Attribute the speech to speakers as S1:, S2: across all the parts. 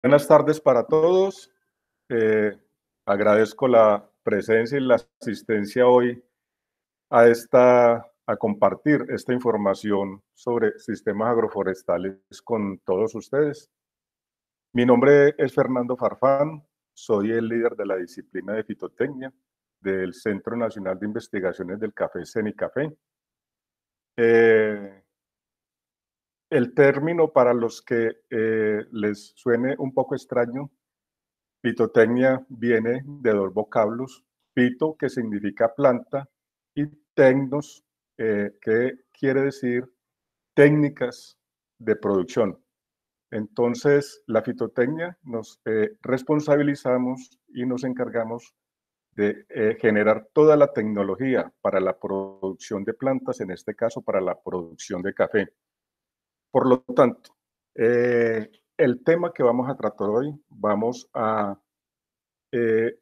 S1: Buenas tardes para todos. Agradezco la presencia y la asistencia hoy a compartir esta información sobre sistemas agroforestales con todos ustedes. Mi nombre es Fernando Farfán, soy el líder de la disciplina de fitotecnia del Centro Nacional de Investigaciones del Café, CENICAFé. El término, para los que les suene un poco extraño, fitotecnia, viene de dos vocablos: fito, que significa planta, y tecnos, que quiere decir técnicas de producción. Entonces, la fitotecnia nos responsabilizamos y nos encargamos de generar toda la tecnología para la producción de plantas, en este caso para la producción de café. Por lo tanto, el tema que vamos a tratar hoy, vamos a eh,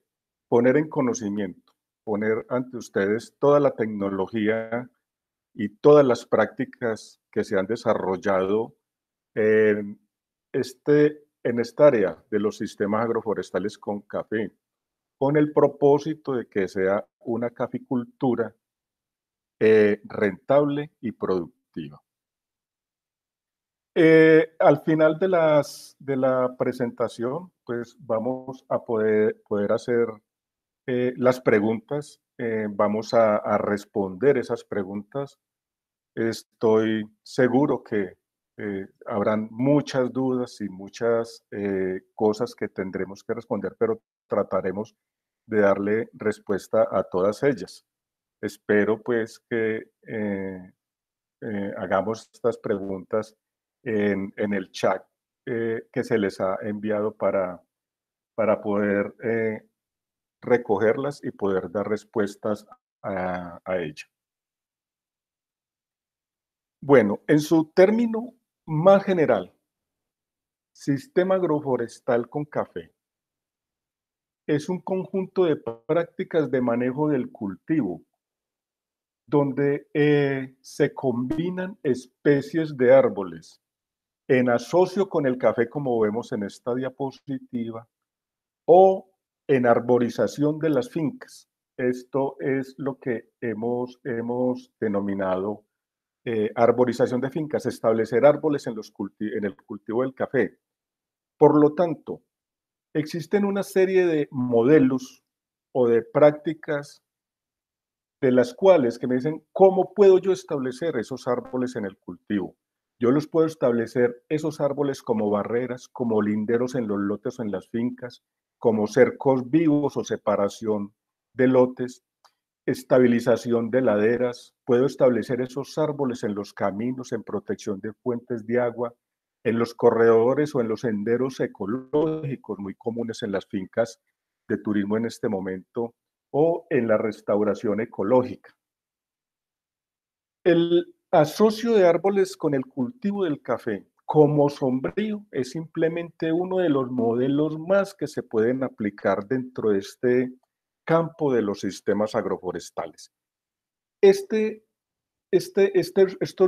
S1: poner en conocimiento, poner ante ustedes toda la tecnología y todas las prácticas que se han desarrollado en, en esta área de los sistemas agroforestales con café, con el propósito de que sea una caficultura rentable y productiva. Al final de la presentación, pues vamos a poder hacer las preguntas, vamos a responder esas preguntas. Estoy seguro que habrán muchas dudas y muchas cosas que tendremos que responder, pero trataremos de darle respuesta a todas ellas. Espero pues que hagamos estas preguntas en el chat que se les ha enviado para poder recogerlas y poder dar respuestas a ella. Bueno, en su término más general, sistema agroforestal con café es un conjunto de prácticas de manejo del cultivo donde se combinan especies de árboles en asocio con el café, como vemos en esta diapositiva, o en arborización de las fincas. Esto es lo que hemos denominado arborización de fincas, establecer árboles en el cultivo del café. Por lo tanto, existen una serie de modelos o de prácticas de las cuales que me dicen, ¿cómo puedo yo establecer esos árboles en el cultivo? Yo los puedo establecer esos árboles como barreras, como linderos en los lotes o en las fincas, como cercos vivos o separación de lotes, estabilización de laderas. Puedo establecer esos árboles en los caminos, en protección de fuentes de agua, en los corredores o en los senderos ecológicos muy comunes en las fincas de turismo en este momento, o en la restauración ecológica. El asocio de árboles con el cultivo del café como sombrío es simplemente uno de los modelos más que se pueden aplicar dentro de este campo de los sistemas agroforestales. Estos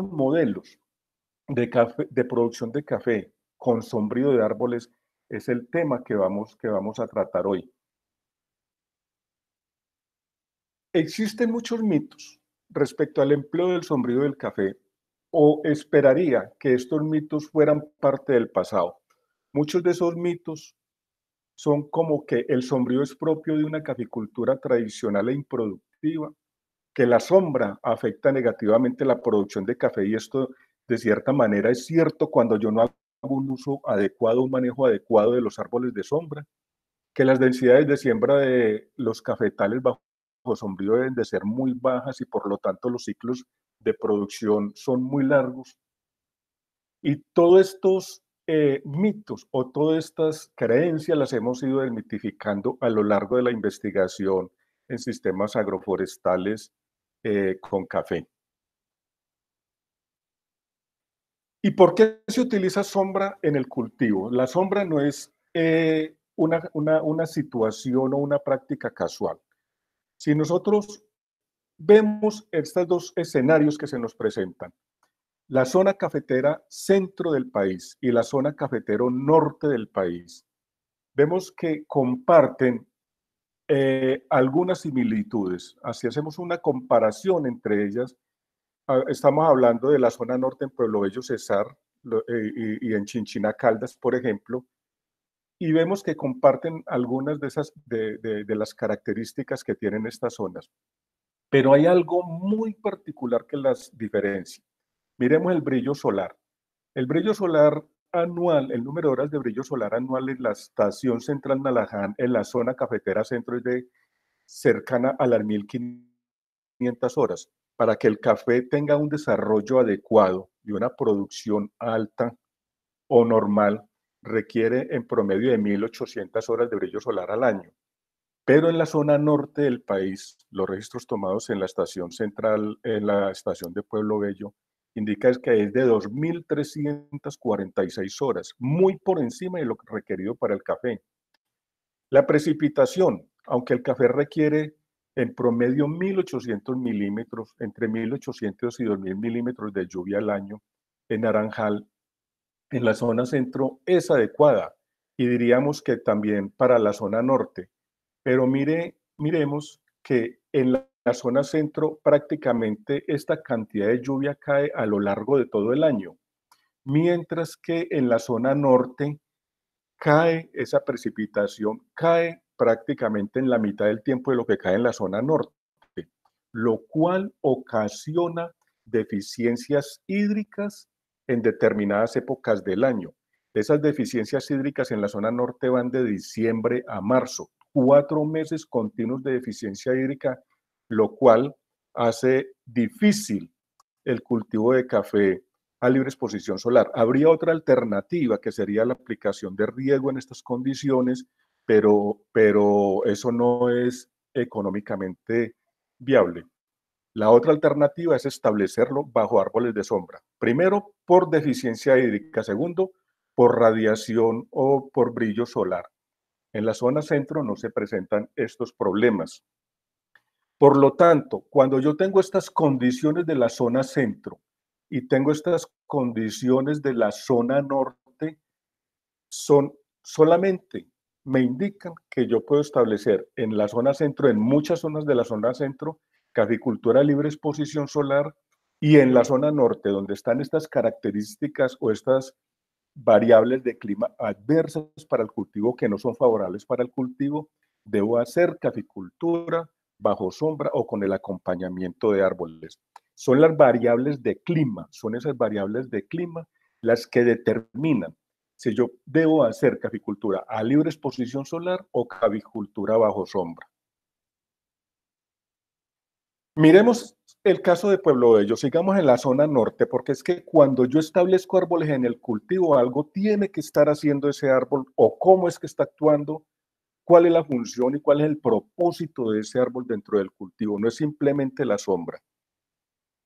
S1: modelos de producción de café con sombrío de árboles es el tema que vamos a tratar hoy. Existen muchos mitos respecto al empleo del sombrío del café, o esperaría que estos mitos fueran parte del pasado. Muchos de esos mitos son como que el sombrío es propio de una caficultura tradicional e improductiva, que la sombra afecta negativamente la producción de café, y esto de cierta manera es cierto cuando yo no hago un uso adecuado, un manejo adecuado de los árboles de sombra, que las densidades de siembra de los cafetales bajo sombrío deben de ser muy bajas y por lo tanto los ciclos de producción son muy largos. Y todos estos mitos o todas estas creencias las hemos ido desmitificando a lo largo de la investigación en sistemas agroforestales con café. ¿Y por qué se utiliza sombra en el cultivo? La sombra no es una situación o una práctica casual. Si nosotros vemos estos dos escenarios que se nos presentan, La zona cafetera centro del país y la zona cafetero norte del país, vemos que comparten algunas similitudes. Así hacemos una comparación entre ellas. Estamos hablando de la zona norte en Pueblo Bello, Cesar, y en Chinchina Caldas, por ejemplo, y vemos que comparten algunas de esas de las características que tienen estas zonas. Pero hay algo muy particular que las diferencia. Miremos el brillo solar. El brillo solar anual, el número de horas de brillo solar anual en la estación central Nalaján, en la zona cafetera centro, es de cercana a las 1500 horas. Para que el café tenga un desarrollo adecuado y una producción alta o normal, requiere en promedio de 1800 horas de brillo solar al año. Pero en la zona norte del país, los registros tomados en la estación central, en la estación de Pueblo Bello, indica que es de 2346 horas, muy por encima de lo requerido para el café. La precipitación, aunque el café requiere en promedio 1800 milímetros, entre 1800 y 2000 milímetros de lluvia al año, en Naranjal, en la zona centro es adecuada y diríamos que también para la zona norte. Pero miremos que en la zona centro prácticamente esta cantidad de lluvia cae a lo largo de todo el año, mientras que en la zona norte cae esa precipitación, cae prácticamente en la mitad del tiempo de lo que cae en la zona norte, lo cual ocasiona deficiencias hídricas en determinadas épocas del año. Esas deficiencias hídricas en la zona norte van de diciembre a marzo, 4 meses continuos de deficiencia hídrica, lo cual hace difícil el cultivo de café a libre exposición solar. Habría otra alternativa que sería la aplicación de riego en estas condiciones, pero eso no es económicamente viable. La otra alternativa es establecerlo bajo árboles de sombra. Primero, por deficiencia hídrica. Segundo, por radiación o por brillo solar. En la zona centro no se presentan estos problemas. Por lo tanto, cuando yo tengo estas condiciones de la zona centro y tengo estas condiciones de la zona norte, son solamente me indican que yo puedo establecer en la zona centro, en muchas zonas de la zona centro, caficultura libre exposición solar, y en la zona norte, donde están estas características o estas variables de clima adversas para el cultivo que no son favorables para el cultivo, debo hacer caficultura bajo sombra o con el acompañamiento de árboles. Son las variables de clima, son esas variables de clima las que determinan si yo debo hacer caficultura a libre exposición solar o caficultura bajo sombra. Miremos el caso de Pueblo Bello, sigamos en la zona norte, porque es que cuando yo establezco árboles en el cultivo, algo tiene que estar haciendo ese árbol o cómo es que está actuando, cuál es la función y cuál es el propósito de ese árbol dentro del cultivo, no es simplemente la sombra.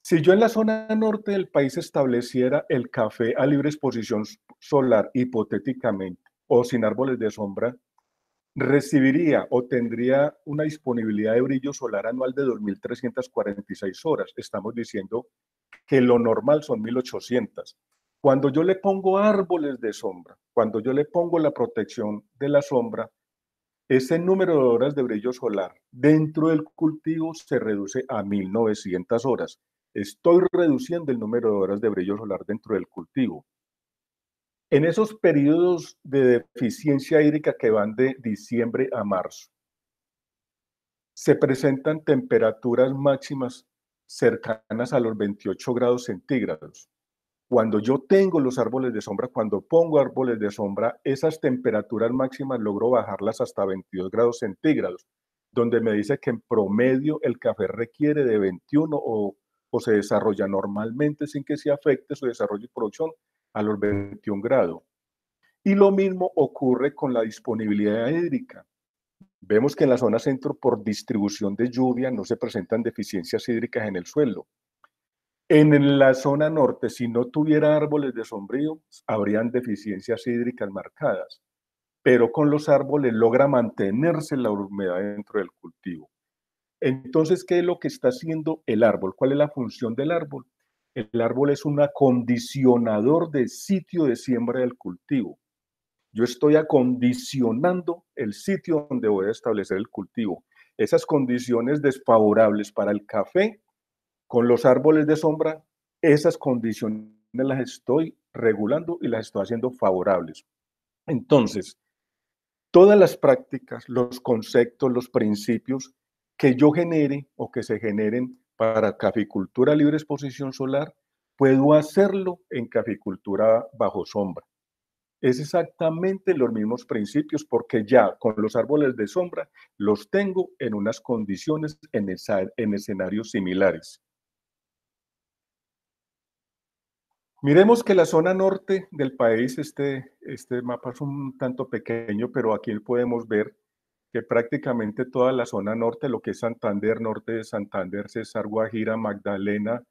S1: Si yo en la zona norte del país estableciera el café a libre exposición solar, hipotéticamente, o sin árboles de sombra, recibiría o tendría una disponibilidad de brillo solar anual de 2346 horas. Estamos diciendo que lo normal son 1800. Cuando yo le pongo árboles de sombra, cuando yo le pongo la protección de la sombra, ese número de horas de brillo solar dentro del cultivo se reduce a 1900 horas. Estoy reduciendo el número de horas de brillo solar dentro del cultivo. En esos periodos de deficiencia hídrica que van de diciembre a marzo, se presentan temperaturas máximas cercanas a los 28 grados centígrados. Cuando yo tengo los árboles de sombra, cuando pongo árboles de sombra, esas temperaturas máximas logro bajarlas hasta 22 grados centígrados, donde me dice que en promedio el café requiere de 21 o se desarrolla normalmente sin que se afecte su desarrollo y producción a los 21 grados. Y lo mismo ocurre con la disponibilidad hídrica. Vemos que en la zona centro, por distribución de lluvia, no se presentan deficiencias hídricas en el suelo. En la zona norte, si no tuviera árboles de sombrío, habrían deficiencias hídricas marcadas, pero con los árboles logra mantenerse la humedad dentro del cultivo. Entonces, ¿qué es lo que está haciendo el árbol? ¿Cuál es la función del árbol? El árbol es un acondicionador de sitio de siembra del cultivo. Yo estoy acondicionando el sitio donde voy a establecer el cultivo. Esas condiciones desfavorables para el café con los árboles de sombra, esas condiciones las estoy regulando y las estoy haciendo favorables. Entonces, todas las prácticas, los conceptos, los principios que yo genere o que se generen para caficultura libre exposición solar, puedo hacerlo en caficultura bajo sombra. Es exactamente los mismos principios porque ya con los árboles de sombra los tengo en unas condiciones en escenarios similares. Miremos que la zona norte del país, este mapa es un tanto pequeño, pero aquí podemos ver que prácticamente toda la zona norte, lo que es Santander, norte de Santander, Cesar, Guajira, Magdalena,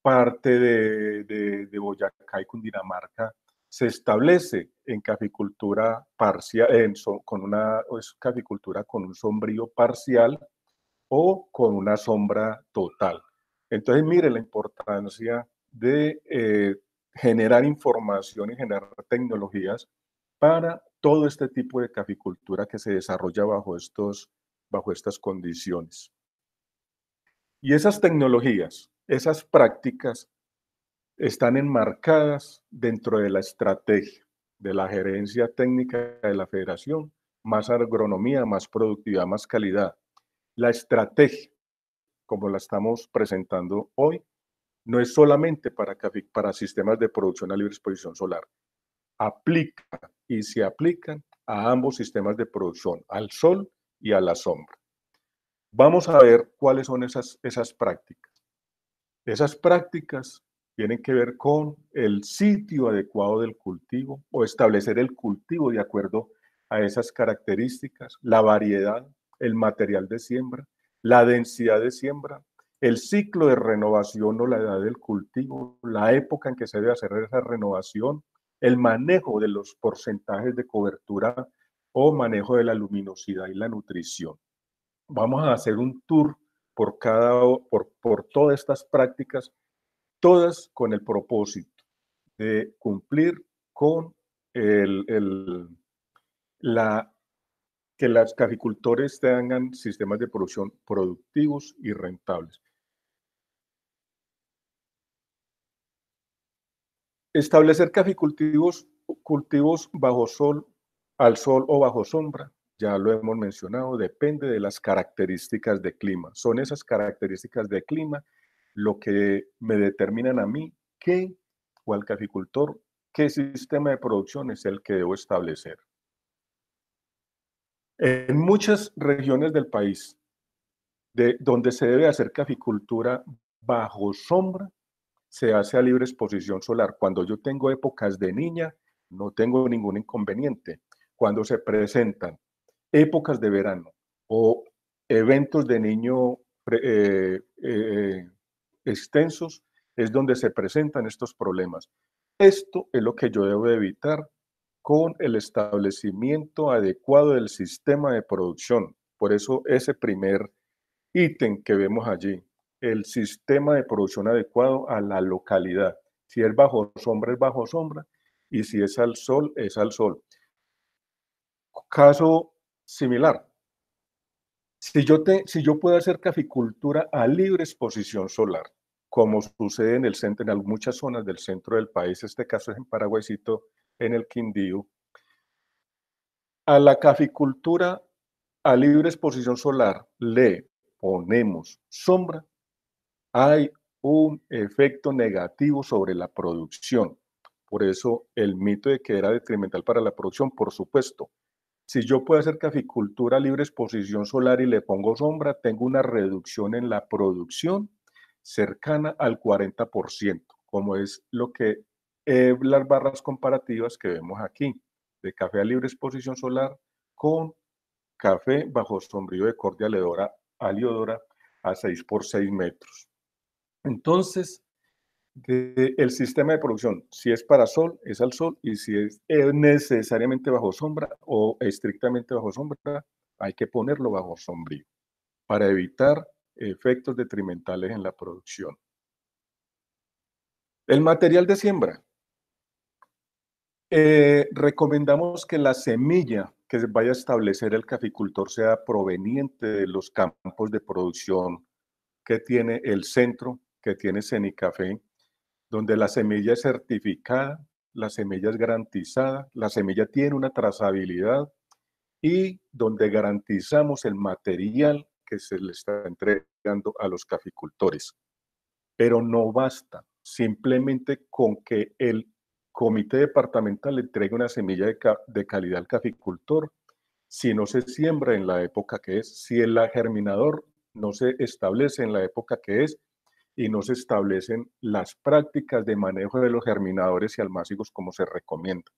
S1: parte de Boyacá y Cundinamarca, se establece en caficultura parcial, con una caficultura con un sombrío parcial o con una sombra total. Entonces, mire la importancia de generar información y generar tecnologías para todo este tipo de caficultura que se desarrolla bajo estas condiciones. Y esas tecnologías, esas prácticas están enmarcadas dentro de la estrategia de la gerencia técnica de la federación, más agronomía, más productividad, más calidad. La estrategia, como la estamos presentando hoy, no es solamente para sistemas de producción a libre exposición solar. Aplica y se aplican a ambos sistemas de producción, al sol y a la sombra. Vamos a ver cuáles son esas prácticas. Esas prácticas tienen que ver con el sitio adecuado del cultivo o establecer el cultivo de acuerdo a esas características, la variedad, el material de siembra, la densidad de siembra, el ciclo de renovación o la edad del cultivo, la época en que se debe hacer esa renovación, el manejo de los porcentajes de cobertura o manejo de la luminosidad y la nutrición. Vamos a hacer un tour por todas estas prácticas, todas con el propósito de cumplir con el, el, la, que los caficultores tengan sistemas de producción productivos y rentables. Establecer cultivos bajo sol, al sol o bajo sombra, ya lo hemos mencionado, depende de las características de clima. Son esas características de clima lo que me determinan a mí qué, o al caficultor, qué sistema de producción es el que debo establecer. En muchas regiones del país, donde se debe hacer caficultura bajo sombra, se hace a libre exposición solar. Cuando yo tengo épocas de niña, no tengo ningún inconveniente. Cuando se presentan épocas de verano o eventos de niño extensos, es donde se presentan estos problemas. Esto es lo que yo debo evitar con el establecimiento adecuado del sistema de producción. Por eso ese primer ítem que vemos allí, el sistema de producción adecuado a la localidad. Si es bajo sombra, es bajo sombra, y si es al sol, es al sol. Caso similar, si yo puedo hacer caficultura a libre exposición solar, como sucede en el centro, en muchas zonas del centro del país, este caso es en Paraguaycito, en el Quindío, a la caficultura a libre exposición solar le ponemos sombra, hay un efecto negativo sobre la producción. Por eso el mito de que era detrimental para la producción, por supuesto. Si yo puedo hacer caficultura a libre exposición solar y le pongo sombra, tengo una reducción en la producción cercana al 40%, como es lo que las barras comparativas que vemos aquí, de café a libre exposición solar con café bajo sombrío de cordia aliodora a 6 por 6 metros. Entonces, el sistema de producción, si es para sol, es al sol, y si es necesariamente bajo sombra o estrictamente bajo sombra, hay que ponerlo bajo sombrío para evitar efectos detrimentales en la producción. El material de siembra. Recomendamos que la semilla que vaya a establecer el caficultor sea proveniente de los campos de producción que tiene el centro, que tiene Cenicafé, donde la semilla es certificada, la semilla es garantizada, la semilla tiene una trazabilidad y donde garantizamos el material que se le está entregando a los caficultores. Pero no basta simplemente con que el comité departamental le entregue una semilla de calidad al caficultor si no se siembra en la época que es, si el germinador no se establece en la época que es y no se establecen las prácticas de manejo de los germinadores y almácigos como se recomienda.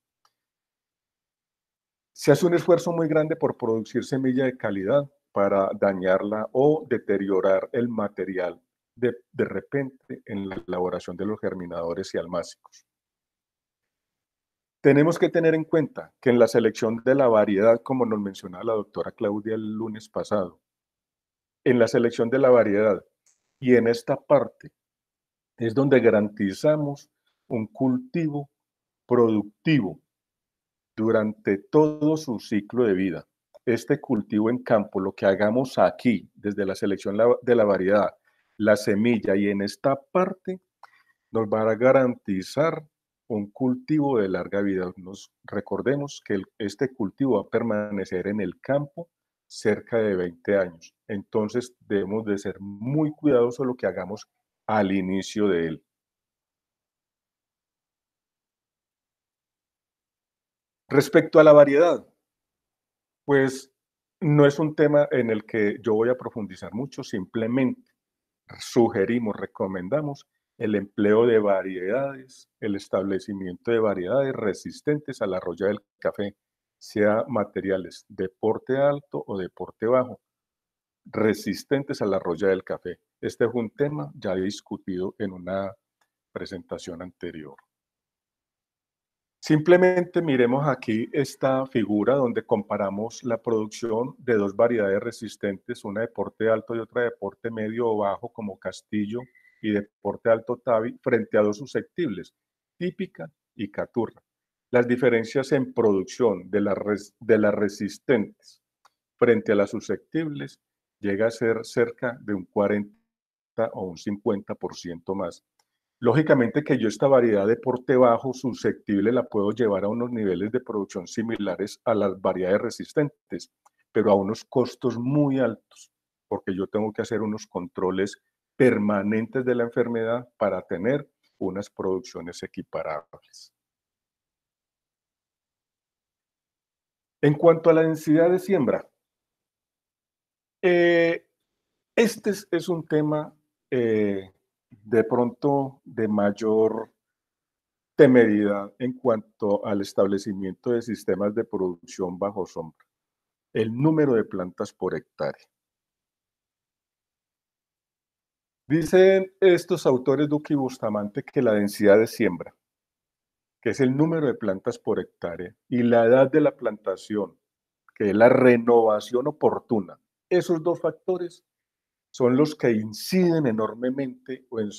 S1: Se hace un esfuerzo muy grande por producir semilla de calidad para dañarla o deteriorar el material de repente en la elaboración de los germinadores y almácigos. Tenemos que tener en cuenta que en la selección de la variedad, como nos mencionaba la doctora Claudia el lunes pasado, en la selección de la variedad y en esta parte es donde garantizamos un cultivo productivo durante todo su ciclo de vida. Este cultivo en campo, lo que hagamos aquí, desde la selección de la variedad, la semilla y en esta parte, nos va a garantizar un cultivo de larga vida. Nos recordemos que este cultivo va a permanecer en el campo cerca de 20 años. Entonces debemos de ser muy cuidadosos lo que hagamos al inicio de él. Respecto a la variedad, pues no es un tema en el que yo voy a profundizar mucho, simplemente sugerimos, recomendamos el empleo de variedades, el establecimiento de variedades resistentes a la roya del café, sea materiales de porte alto o de porte bajo, resistentes a la roya del café. Este es un tema ya discutido en una presentación anterior. Simplemente miremos aquí esta figura donde comparamos la producción de dos variedades resistentes, una de porte alto y otra de porte medio o bajo como Castillo y de porte alto Tavi, frente a dos susceptibles, Típica y Caturra. Las diferencias en producción de las resistentes frente a las susceptibles llega a ser cerca de un 40 o un 50% más. Lógicamente que yo esta variedad de porte bajo susceptible la puedo llevar a unos niveles de producción similares a las variedades resistentes, pero a unos costos muy altos, porque yo tengo que hacer unos controles permanentes de la enfermedad para tener unas producciones equiparables. En cuanto a la densidad de siembra, eh, este es un tema de pronto de mayor temeridad en cuanto al establecimiento de sistemas de producción bajo sombra. El número de plantas por hectárea. Dicen estos autores Duque y Bustamante que la densidad de siembra, que es el número de plantas por hectárea, y la edad de la plantación, que es la renovación oportuna, esos dos factores son los que inciden enormemente o en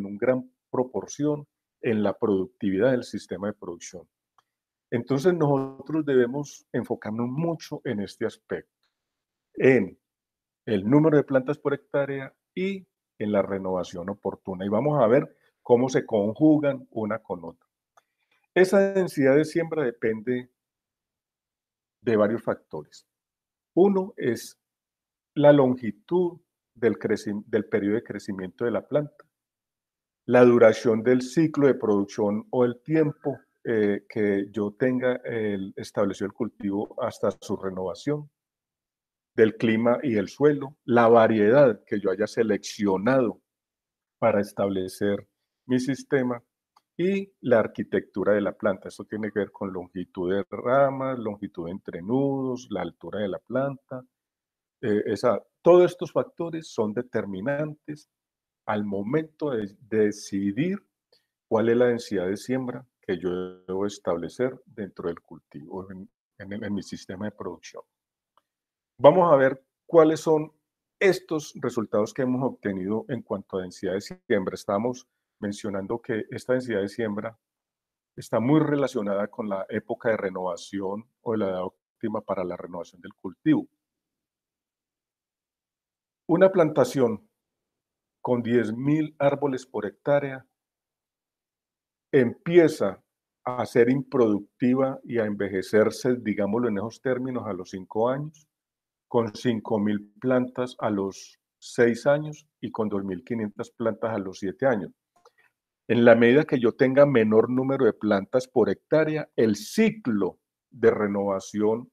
S1: un gran proporción en la productividad del sistema de producción. Entonces nosotros debemos enfocarnos mucho en este aspecto, en el número de plantas por hectárea y en la renovación oportuna. Y vamos a ver cómo se conjugan una con otra. Esa densidad de siembra depende de varios factores. Uno es la longitud del periodo de crecimiento de la planta, la duración del ciclo de producción o el tiempo que yo tenga establecido el cultivo hasta su renovación, del clima y el suelo, la variedad que yo haya seleccionado para establecer mi sistema y la arquitectura de la planta. Esto tiene que ver con longitud de ramas, longitud de entrenudos, la altura de la planta. Todos estos factores son determinantes al momento de decidir cuál es la densidad de siembra que yo debo establecer dentro del cultivo, en mi sistema de producción. Vamos a ver cuáles son estos resultados que hemos obtenido en cuanto a densidad de siembra. Estamos mencionando que esta densidad de siembra está muy relacionada con la época de renovación o de la edad óptima para la renovación del cultivo. Una plantación con 10.000 árboles por hectárea empieza a ser improductiva y a envejecerse, digámoslo en esos términos, a los 5 años, con 5.000 plantas a los 6 años y con 2.500 plantas a los 7 años. En la medida que yo tenga menor número de plantas por hectárea, el ciclo de renovación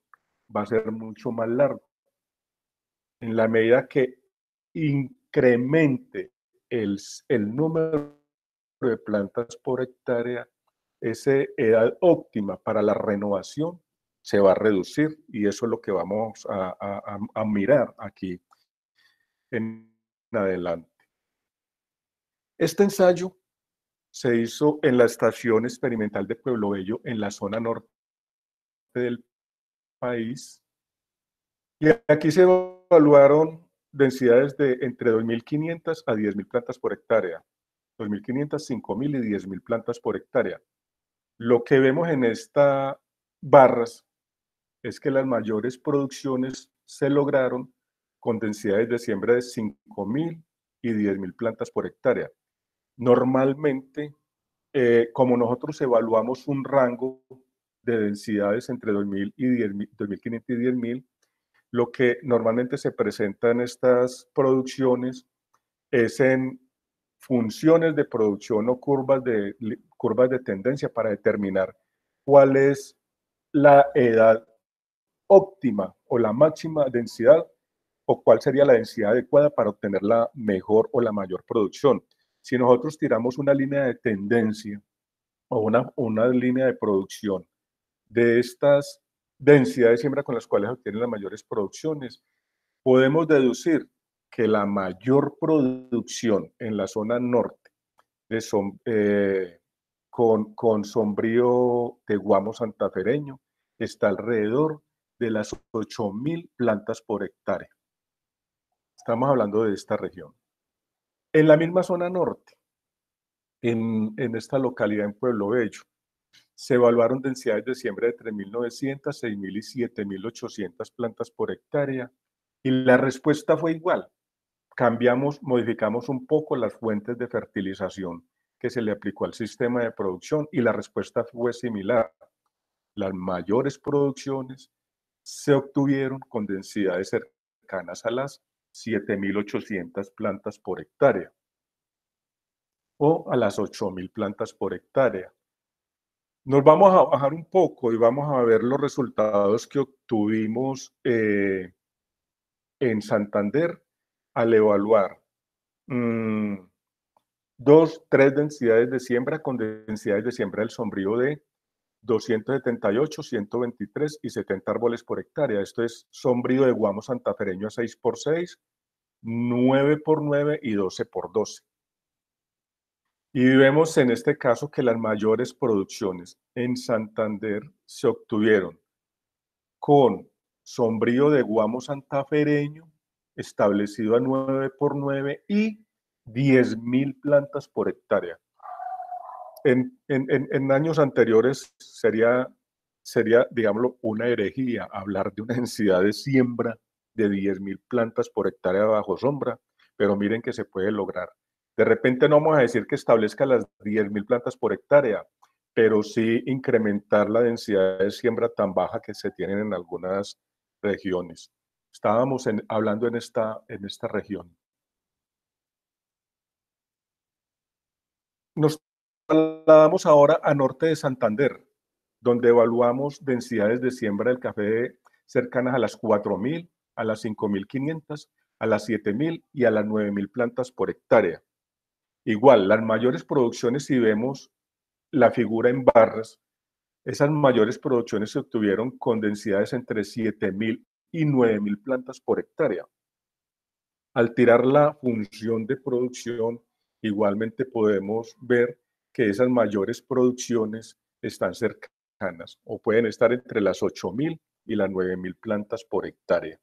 S1: va a ser mucho más largo. En la medida que incremente el número de plantas por hectárea, esa edad óptima para la renovación se va a reducir y eso es lo que vamos a mirar aquí en adelante. Este ensayo se hizo en la Estación Experimental de Pueblo Bello, en la zona norte del país, y aquí se evaluaron densidades de entre 2.500 a 10.000 plantas por hectárea, 2.500, 5.000 y 10.000 plantas por hectárea. Lo que vemos en estas barras es que las mayores producciones se lograron con densidades de siembra de 5.000 y 10.000 plantas por hectárea. Normalmente, como nosotros evaluamos un rango de densidades entre 2.000 y 10.000, 2.500 y 10.000, lo que normalmente se presenta en estas producciones es en funciones de producción o curvas de tendencia para determinar cuál es la edad óptima o la máxima densidad o cuál sería la densidad adecuada para obtener la mejor o la mayor producción. Si nosotros tiramos una línea de tendencia o una línea de producción de estas densidades de siembra con las cuales obtienen las mayores producciones, podemos deducir que la mayor producción en la zona norte con sombrío de guamo santafereño está alrededor de las 8.000 plantas por hectárea. Estamos hablando de esta región. En la misma zona norte, en esta localidad en Pueblo Bello, se evaluaron densidades de siembra de 3.900, 6.000 y 7.800 plantas por hectárea y la respuesta fue igual. Modificamos un poco las fuentes de fertilización que se le aplicó al sistema de producción y la respuesta fue similar. Las mayores producciones se obtuvieron con densidades cercanas a las 7.800 plantas por hectárea o a las 8.000 plantas por hectárea. Nos vamos a bajar un poco y vamos a ver los resultados que obtuvimos en Santander al evaluar tres densidades de siembra con densidades de siembra del sombrío de 278, 123 y 70 árboles por hectárea. Esto es sombrío de guamo santafereño a 6x6, 9x9 y 12x12. Y vemos en este caso que las mayores producciones en Santander se obtuvieron con sombrío de guamo santafereño establecido a 9x9 y 10.000 plantas por hectárea. En años anteriores sería, digámoslo, una herejía hablar de una densidad de siembra de 10.000 plantas por hectárea bajo sombra, pero miren que se puede lograr. De repente no vamos a decir que establezca las 10.000 plantas por hectárea, pero sí incrementar la densidad de siembra tan baja que se tienen en algunas regiones. Estábamos hablando en esta región. Nos trasladamos ahora a norte de Santander, donde evaluamos densidades de siembra del café cercanas a las 4.000, a las 5.500, a las 7.000 y a las 9.000 plantas por hectárea. Igual, las mayores producciones, si vemos la figura en barras, esas mayores producciones se obtuvieron con densidades entre 7.000 y 9.000 plantas por hectárea. Al tirar la función de producción, igualmente podemos ver que esas mayores producciones están cercanas o pueden estar entre las 8.000 y las 9.000 plantas por hectárea.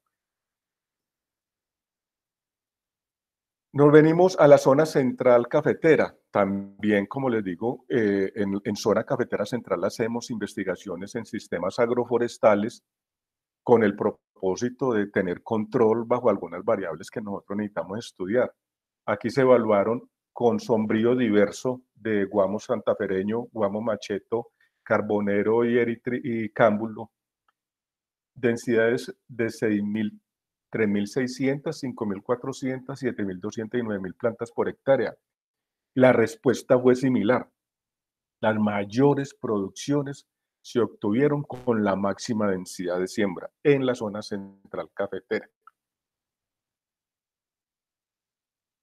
S1: Nos venimos a la zona central cafetera. También, como les digo, en zona cafetera central hacemos investigaciones en sistemas agroforestales con el propósito de tener control bajo algunas variables que nosotros necesitamos estudiar. Aquí se evaluaron con sombrío diverso de guamo santafereño, guamo macheto, carbonero y cámbulo, densidades de 6.000, 3.600, 5.400, 7.200 y 9.000 plantas por hectárea. La respuesta fue similar. Las mayores producciones se obtuvieron con la máxima densidad de siembra en la zona central cafetera.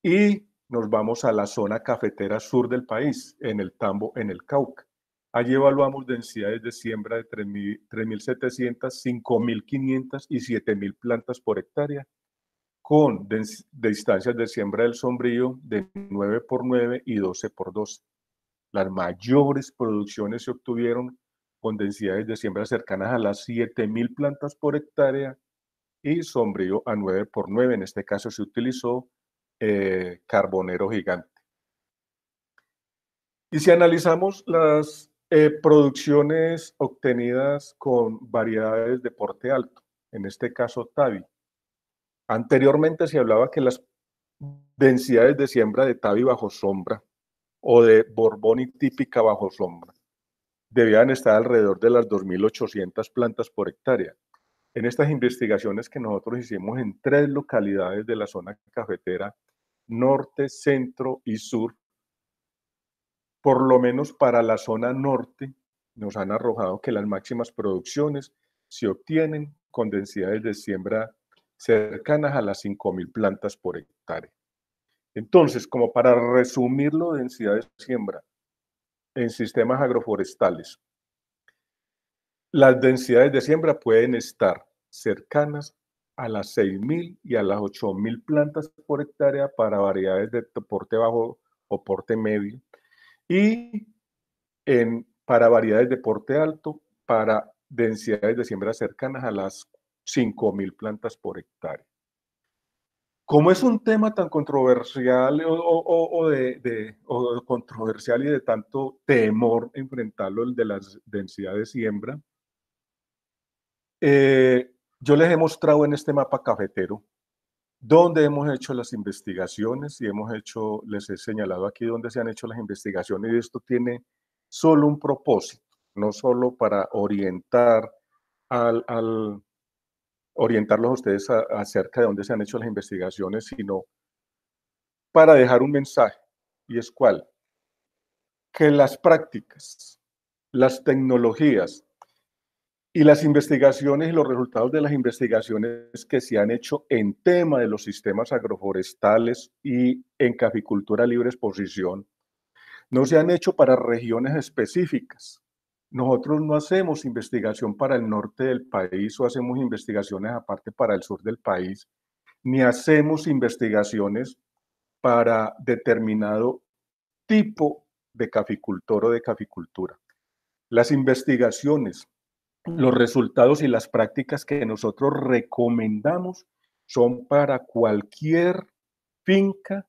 S1: Y nos vamos a la zona cafetera sur del país, en el Tambo, en el Cauca. Allí evaluamos densidades de siembra de 3.700, 5.500 y 7.000 plantas por hectárea, con distancias de siembra del sombrío de 9 por 9 y 12 por 12. Las mayores producciones se obtuvieron con densidades de siembra cercanas a las 7.000 plantas por hectárea y sombrío a 9 por 9. En este caso se utilizó carbonero gigante. Y si analizamos las producciones obtenidas con variedades de porte alto, en este caso Tabi, anteriormente se hablaba que las densidades de siembra de Tabi bajo sombra o de Borboni típica bajo sombra debían estar alrededor de las 2.800 plantas por hectárea. En estas investigaciones que nosotros hicimos en 3 localidades de la zona cafetera, norte, centro y sur, por lo menos para la zona norte, nos han arrojado que las máximas producciones se obtienen con densidades de siembra cercanas a las 5.000 plantas por hectárea. Entonces, como para resumirlo, densidad de siembra en sistemas agroforestales, las densidades de siembra pueden estar cercanas a las 6.000 y a las 8.000 plantas por hectárea para variedades de porte bajo o porte medio y para variedades de porte alto para densidades de siembra cercanas a las 5.000 plantas por hectárea. Como es un tema tan controversial o controversial y de tanto temor enfrentarlo, el de la densidad de siembra, yo les he mostrado en este mapa cafetero dónde hemos hecho las investigaciones y les he señalado aquí dónde se han hecho las investigaciones y esto tiene solo un propósito, no solo para orientarlos a ustedes acerca de dónde se han hecho las investigaciones, sino para dejar un mensaje, y es cuál, que las prácticas, las tecnologías y las investigaciones y los resultados de las investigaciones que se han hecho en tema de los sistemas agroforestales y en caficultura libre exposición no se han hecho para regiones específicas. Nosotros no hacemos investigación para el norte del país o hacemos investigaciones aparte para el sur del país, ni hacemos investigaciones para determinado tipo de caficultor o de caficultura. Las investigaciones, los resultados y las prácticas que nosotros recomendamos son para cualquier finca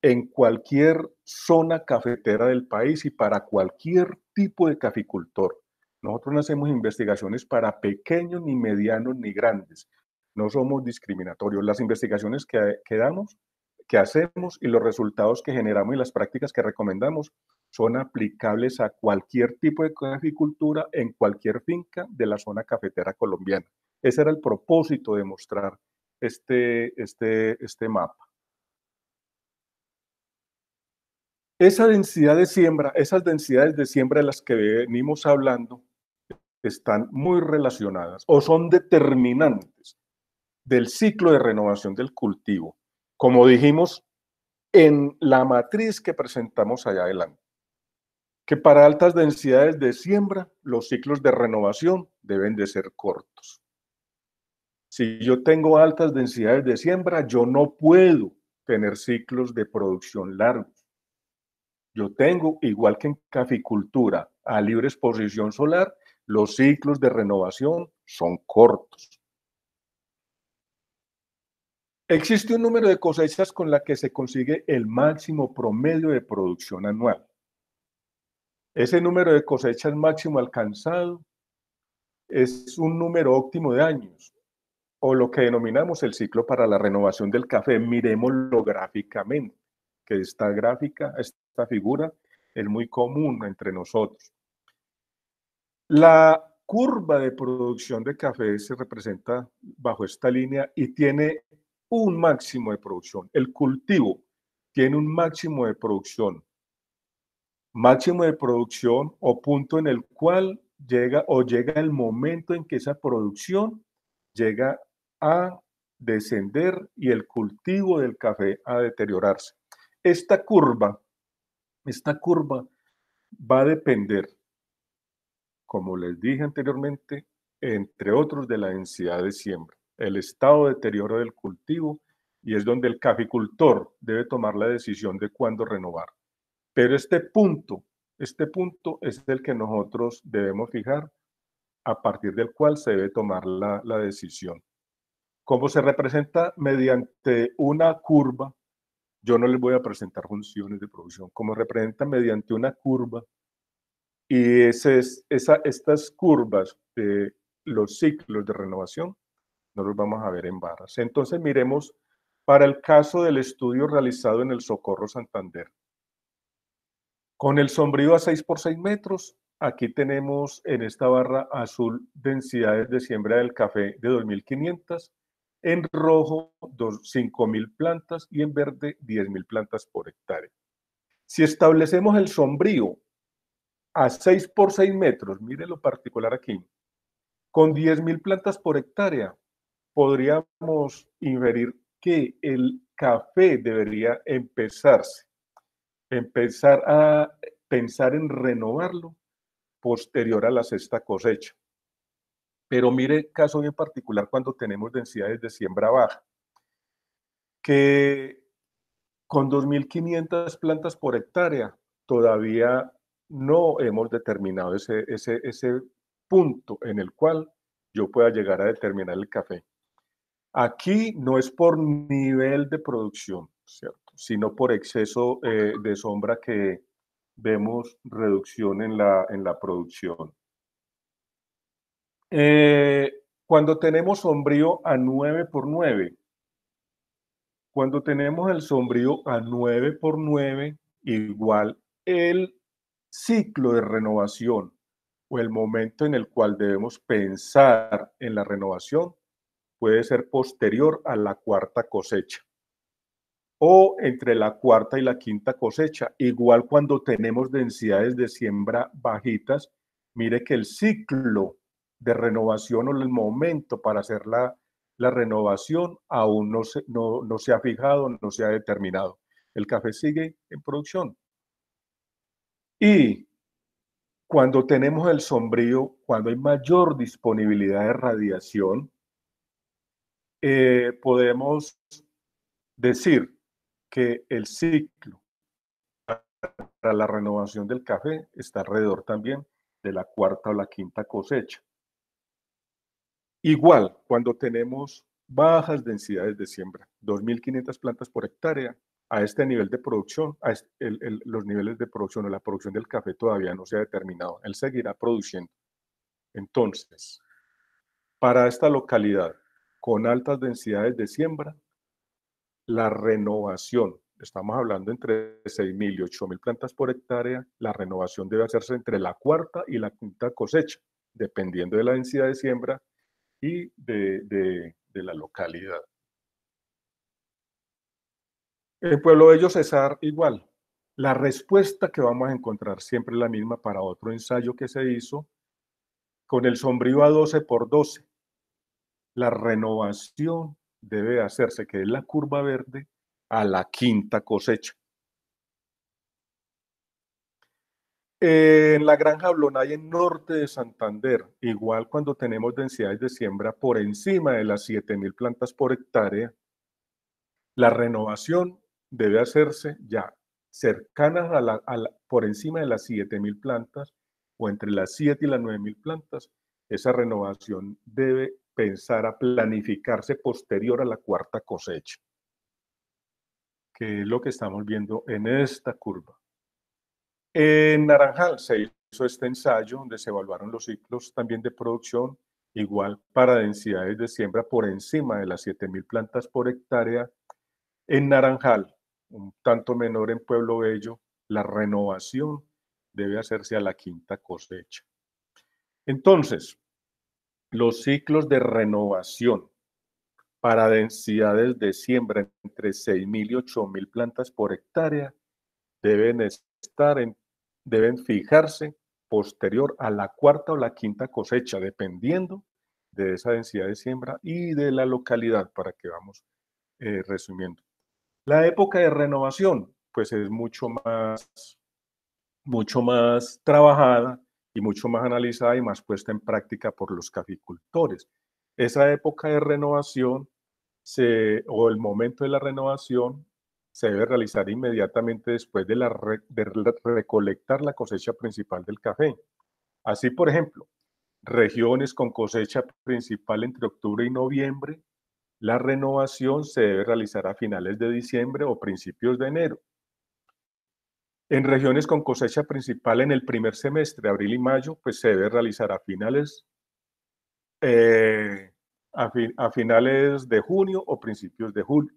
S1: en cualquier zona cafetera del país y para cualquier tipo de caficultor. Nosotros no hacemos investigaciones para pequeños, ni medianos, ni grandes. No somos discriminatorios. Las investigaciones que hacemos y los resultados que generamos y las prácticas que recomendamos son aplicables a cualquier tipo de caficultura en cualquier finca de la zona cafetera colombiana. Ese era el propósito de mostrar este mapa. Esa densidad de siembra, esas densidades de siembra de las que venimos hablando, están muy relacionadas o son determinantes del ciclo de renovación del cultivo, como dijimos en la matriz que presentamos allá adelante, que para altas densidades de siembra, los ciclos de renovación deben de ser cortos. Si yo tengo altas densidades de siembra, yo no puedo tener ciclos de producción largos. Yo tengo, igual que en caficultura, a libre exposición solar, los ciclos de renovación son cortos. Existe un número de cosechas con la que se consigue el máximo promedio de producción anual. Ese número de cosechas máximo alcanzado es un número óptimo de años, o lo que denominamos el ciclo para la renovación del café. Miremoslo gráficamente, que esta gráfica, esta figura, es muy común entre nosotros. La curva de producción de café se representa bajo esta línea y tiene un máximo de producción. El cultivo tiene un máximo de producción. Máximo de producción o punto en el cual llega el momento en que esa producción llega a descender y el cultivo del café a deteriorarse. Esta curva va a depender, como les dije anteriormente, entre otros, de la densidad de siembra, el estado de deterioro del cultivo, y es donde el caficultor debe tomar la decisión de cuándo renovar. Pero este punto es el que nosotros debemos fijar, a partir del cual se debe tomar la decisión. Como se representa mediante una curva, yo no les voy a presentar funciones de producción, como representa mediante una curva, y estas curvas de los ciclos de renovación, no los vamos a ver en barras. Entonces miremos para el caso del estudio realizado en el Socorro Santander. Con el sombrío a 6 por 6 metros, aquí tenemos en esta barra azul densidades de siembra del café de 2.500, en rojo 5.000 plantas y en verde 10.000 plantas por hectárea. Si establecemos el sombrío a 6 por 6 metros, mire lo particular aquí, con 10.000 plantas por hectárea, podríamos inferir que el café debería empezar a pensar en renovarlo posterior a la sexta cosecha. Pero mire caso bien particular cuando tenemos densidades de siembra baja, que con 2.500 plantas por hectárea todavía no hemos determinado ese punto en el cual yo pueda llegar a determinar el café. Aquí no es por nivel de producción, ¿cierto? Sino por exceso de sombra que vemos reducción en la producción. Cuando tenemos sombrío a 9 por 9, cuando tenemos el sombrío a 9 por 9, igual el ciclo de renovación o el momento en el cual debemos pensar en la renovación puede ser posterior a la cuarta cosecha o entre la cuarta y la quinta cosecha. Igual cuando tenemos densidades de siembra bajitas, mire que el ciclo de renovación o el momento para hacer la renovación aún no se ha fijado, no se ha determinado. El café sigue en producción. Y cuando tenemos el sombrío, cuando hay mayor disponibilidad de radiación, podemos decir que el ciclo para la renovación del café está alrededor también de la cuarta o la quinta cosecha. Igual, cuando tenemos bajas densidades de siembra, 2.500 plantas por hectárea, a este nivel de producción, los niveles de producción o la producción del café todavía no se ha determinado. Él seguirá produciendo. Entonces, para esta localidad con altas densidades de siembra, la renovación, estamos hablando entre 6.000 y 8.000 plantas por hectárea, la renovación debe hacerse entre la cuarta y la quinta cosecha, dependiendo de la densidad de siembra y de la localidad. En Pueblo Bello Cesar, igual. La respuesta que vamos a encontrar siempre es la misma para otro ensayo que se hizo con el sombrío a 12 por 12. La renovación debe hacerse, que es la curva verde, a la quinta cosecha. En la Granja Blonay, en norte de Santander, igual cuando tenemos densidades de siembra por encima de las 7.000 plantas por hectárea, la renovación debe hacerse ya cercanas por encima de las 7.000 plantas o entre las 7 y las 9.000 plantas. Esa renovación debe pensar, a planificarse posterior a la cuarta cosecha, que es lo que estamos viendo en esta curva. En Naranjal se hizo este ensayo donde se evaluaron los ciclos también de producción, igual para densidades de siembra por encima de las 7.000 plantas por hectárea. En Naranjal, un tanto menor en Pueblo Bello, la renovación debe hacerse a la quinta cosecha. Entonces, los ciclos de renovación para densidades de siembra entre 6.000 y 8.000 plantas por hectárea deben fijarse posterior a la cuarta o la quinta cosecha, dependiendo de esa densidad de siembra y de la localidad, para que vamos resumiendo. La época de renovación, pues es mucho más trabajada y mucho más analizada y más puesta en práctica por los caficultores. Esa época de renovación o el momento de la renovación se debe realizar inmediatamente después de recolectar la cosecha principal del café. Así, por ejemplo, regiones con cosecha principal entre octubre y noviembre, la renovación se debe realizar a finales de diciembre o principios de enero. En regiones con cosecha principal en el primer semestre, abril y mayo, pues se debe realizar a finales de junio o principios de julio.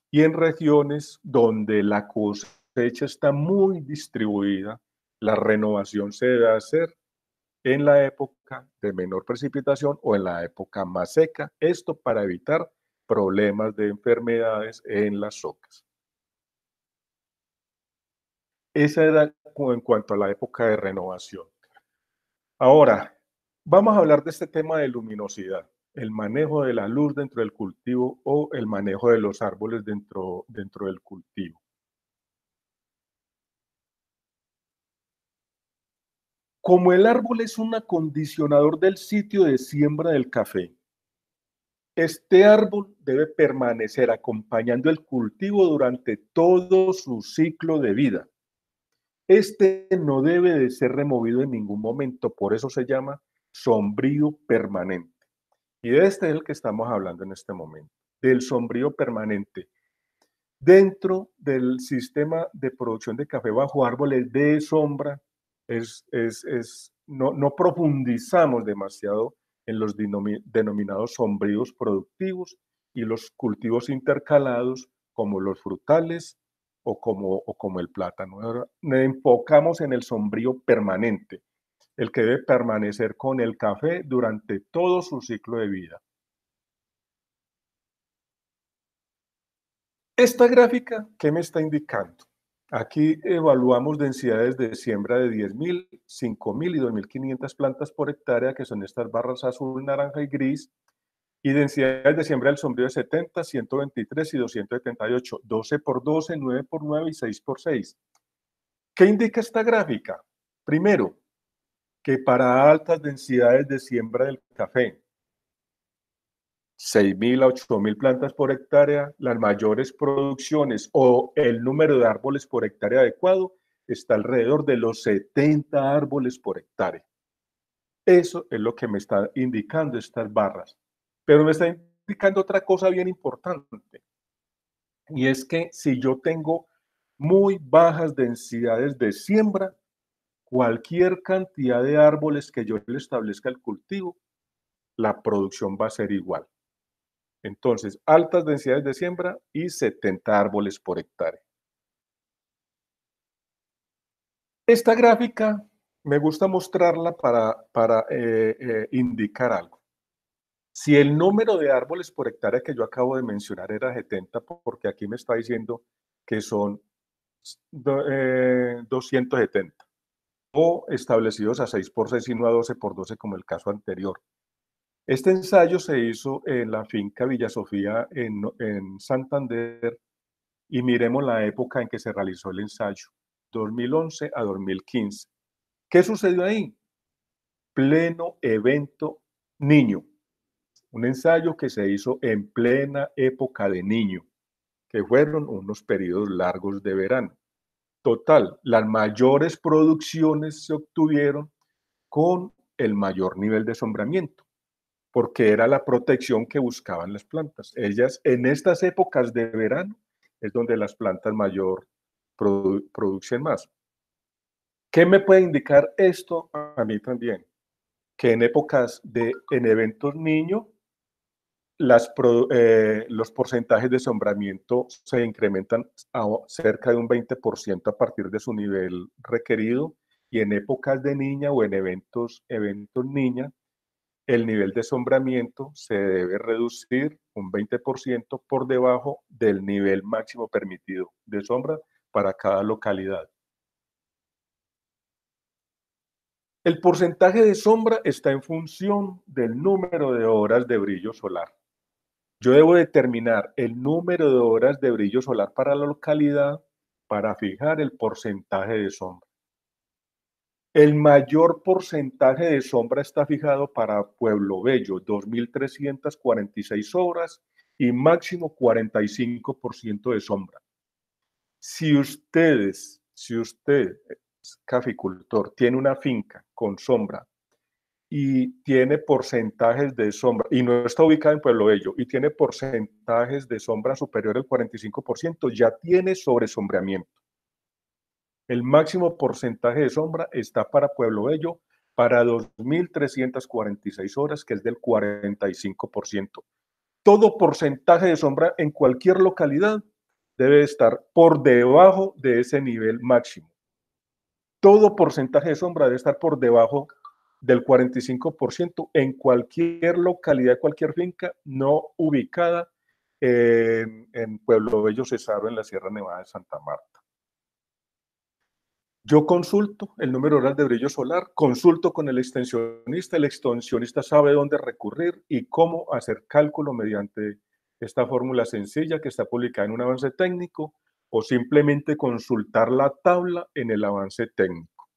S1: Y en regiones donde la cosecha está muy distribuida, la renovación se debe hacer en la época de menor precipitación o en la época más seca, esto para evitar problemas de enfermedades en las ocas. Esa era en cuanto a la época de renovación. Ahora, vamos a hablar de este tema de luminosidad, el manejo de la luz dentro del cultivo o el manejo de los árboles dentro del cultivo. Como el árbol es un acondicionador del sitio de siembra del café, este árbol debe permanecer acompañando el cultivo durante todo su ciclo de vida. Este no debe de ser removido en ningún momento, por eso se llama sombrío permanente. Y de este es el que estamos hablando en este momento, del sombrío permanente. Dentro del sistema de producción de café bajo árboles de sombra, no profundizamos demasiado en los denominados sombríos productivos y los cultivos intercalados como los frutales o como el plátano. Ahora, nos enfocamos en el sombrío permanente, el que debe permanecer con el café durante todo su ciclo de vida. Esta gráfica, ¿qué me está indicando? Aquí evaluamos densidades de siembra de 10.000, 5.000 y 2.500 plantas por hectárea, que son estas barras azul, naranja y gris, y densidades de siembra del sombrío de 70, 123 y 278, 12 por 12, 9 por 9 y 6 por 6. ¿Qué indica esta gráfica? Primero, que para altas densidades de siembra del café, 6.000 a 8.000 plantas por hectárea, las mayores producciones o el número de árboles por hectárea adecuado está alrededor de los 70 árboles por hectárea. Eso es lo que me está indicando estas barras. Pero me está indicando otra cosa bien importante. Y es que si yo tengo muy bajas densidades de siembra, cualquier cantidad de árboles que yo le establezca al cultivo, la producción va a ser igual. Entonces, altas densidades de siembra y 70 árboles por hectárea. Esta gráfica me gusta mostrarla para indicar algo. Si el número de árboles por hectárea que yo acabo de mencionar era 70, porque aquí me está diciendo que son 270, o establecidos a 6 por 6 y no a 12 por 12 como el caso anterior. Este ensayo se hizo en la finca Villa Sofía en Santander y miremos la época en que se realizó el ensayo, 2011 a 2015. ¿Qué sucedió ahí? Pleno evento niño, un ensayo que se hizo en plena época de niño, que fueron unos periodos largos de verano. Total, las mayores producciones se obtuvieron con el mayor nivel de asombramiento. porque era la protección que buscaban las plantas. Ellas, en estas épocas de verano, es donde las plantas mayor producen más. ¿Qué me puede indicar esto a mí también? Que en épocas en eventos niño, los porcentajes de sombramiento se incrementan a cerca de un 20% a partir de su nivel requerido, y en épocas de niña o en eventos niña, el nivel de sombramiento se debe reducir un 20% por debajo del nivel máximo permitido de sombra para cada localidad. El porcentaje de sombra está en función del número de horas de brillo solar. Yo debo determinar el número de horas de brillo solar para la localidad para fijar el porcentaje de sombra. El mayor porcentaje de sombra está fijado para Pueblo Bello, 2.346 horas y máximo 45% de sombra. Si usted es caficultor, tiene una finca con sombra y tiene porcentajes de sombra, y no está ubicado en Pueblo Bello, y tiene porcentajes de sombra superior al 45%, ya tiene sobresombreamiento. El máximo porcentaje de sombra está para Pueblo Bello para 2.346 horas, que es del 45%. Todo porcentaje de sombra en cualquier localidad debe estar por debajo de ese nivel máximo. Todo porcentaje de sombra debe estar por debajo del 45% en cualquier localidad, cualquier finca no ubicada en Pueblo Bello, Cesaro, en la Sierra Nevada de Santa Marta. Yo consulto el número de horas de brillo solar, consulto con el extensionista sabe dónde recurrir y cómo hacer cálculo mediante esta fórmula sencilla que está publicada en un avance técnico, o simplemente consultar la tabla en el avance técnico,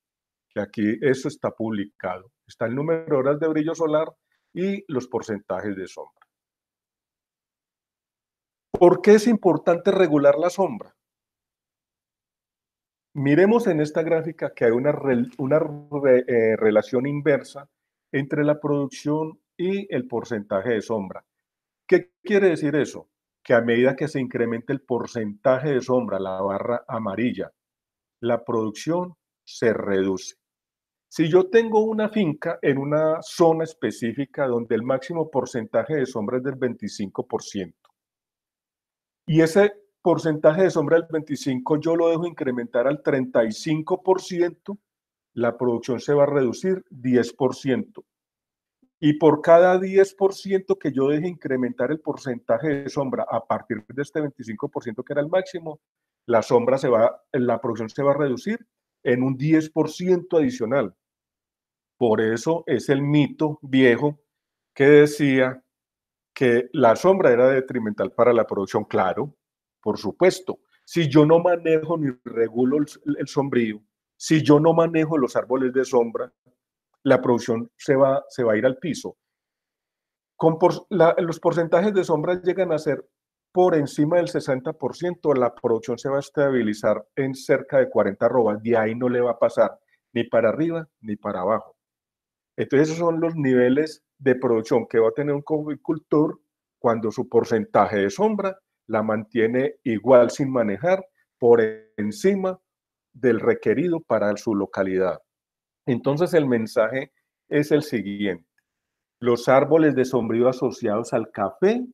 S1: que aquí eso está publicado. Está el número de horas de brillo solar y los porcentajes de sombra. ¿Por qué es importante regular la sombra? Miremos en esta gráfica que hay una relación inversa entre la producción y el porcentaje de sombra. ¿Qué quiere decir eso? Que a medida que se incrementa el porcentaje de sombra, la barra amarilla, la producción se reduce. Si yo tengo una finca en una zona específica donde el máximo porcentaje de sombra es del 25%, y ese porcentaje de sombra del 25% yo lo dejo incrementar al 35%, la producción se va a reducir 10%. Y por cada 10% que yo deje incrementar el porcentaje de sombra a partir de este 25% que era el máximo, la producción se va a reducir en un 10% adicional. Por eso es el mito viejo que decía que la sombra era detrimental para la producción. Claro, por supuesto. Si yo no manejo ni regulo el sombrío, si yo no manejo los árboles de sombra, la producción se va a ir al piso. Los porcentajes de sombra llegan a ser por encima del 60%, la producción se va a estabilizar en cerca de 40 arrobas. De ahí no le va a pasar ni para arriba ni para abajo. Entonces, esos son los niveles de producción que va a tener un caficultor cuando su porcentaje de sombra la mantiene igual sin manejar por encima del requerido para su localidad. Entonces, el mensaje es el siguiente. Los árboles de sombrío asociados al café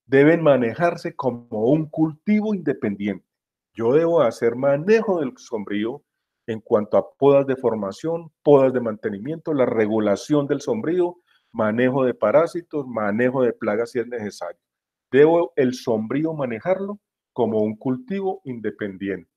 S1: deben manejarse como un cultivo independiente. Yo debo hacer manejo del sombrío en cuanto a podas de formación, podas de mantenimiento, la regulación del sombrío, manejo de parásitos, manejo de plagas si es necesario. Debo el sombrío manejarlo como un cultivo independiente.